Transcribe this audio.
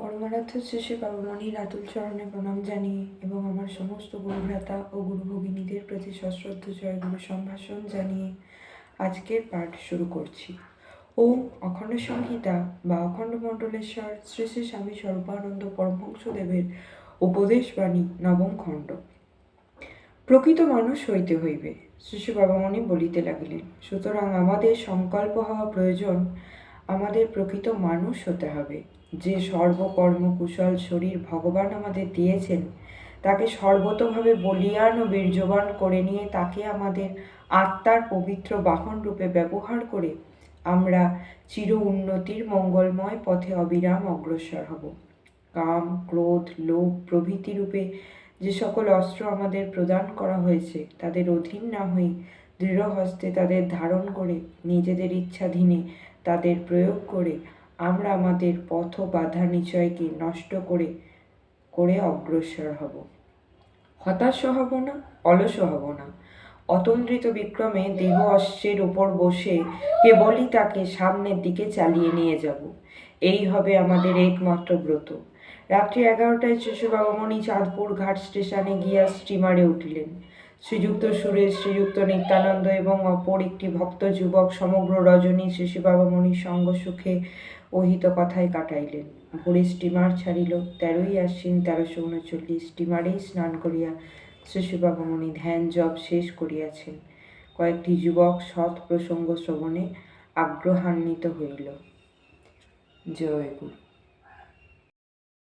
পরমারাধ্য শ্রী বাবামণির আতুল চরণে প্রণাম জানিয়ে এবং আমার সমস্ত গুরুভ্রাতা ও গুরু ভগিনীদের প্রতি সশ্রদ্ধ জয়গুরু সম্ভাষণ জানিয়ে আজকের পাঠ শুরু করছি। ওম অখণ্ড সংহিতা বা অখণ্ড মণ্ডলেশ্বর শ্রী শ্রী স্বামী স্বরূপানন্দ পরমহংসদেবের উপদেশবাণী নবম খণ্ড। প্রকৃত মানুষ হইতে হইবে। শ্রী শ্রী বাবামণি বলিতে লাগিলেন, সুতরাং আমাদের সংকল্প হওয়া প্রয়োজন, আমাদের প্রকৃত মানুষ হতে হবে। যে সর্বকর্ম কুশল শরীর ভগবান আমাদের দিয়েছেন, তাকে সর্বতভাবে বলীয়ান ও বীর্যবান করে নিয়ে তাকে আমাদের আত্মার পবিত্র বাহন রূপে ব্যবহার করে আমরা চির উন্নতির মঙ্গলময় পথে অবিরাম অগ্রসর হব। কাম, ক্রোধ, লোভ প্রভৃতি রূপে যে সকল অস্ত্র আমাদের প্রদান করা হয়েছে, তাদের অধীন না হয়ে দৃঢ় হস্তে তাদের ধারণ করে নিজেদের ইচ্ছাধীনে তাদের প্রয়োগ করে আমরা আমাদের পথ বাধা নিচয়কে নষ্ট করে অগ্রসর হব। হতাশ হব না, অলস হব না। অতন্দ্রিত বিক্রমে দেহ অশ্বের উপর বসে কেবলই তাকে সামনের দিকে চালিয়ে নিয়ে যাব, এই হবে আমাদের একমাত্র ব্রত। রাত্রি 11টায় শ্রী বাবামণি চাঁদপুর ঘাট স্টেশনে গিয়া স্টিমারে উঠিলেন। শ্রীযুক্ত সুরেশ, শ্রীযুক্ত নিত্যানন্দ এবং অপর একটি ভক্ত যুবক সমগ্র রজনী শ্রী বাবামণির সঙ্গ সুখে ওহিত কথায় কাটাইলেন। ভোরে স্টিমার ছাড়িল। 13ই আশ্বিন 1339। স্টিমারেই স্নান করিয়া শ্রী বাবামণি ধ্যান জপ শেষ করিয়াছেন। কয়েকটি যুবক সৎ প্রসঙ্গ শ্রবণে আগ্রহান্বিত হইল। জয় গুরু।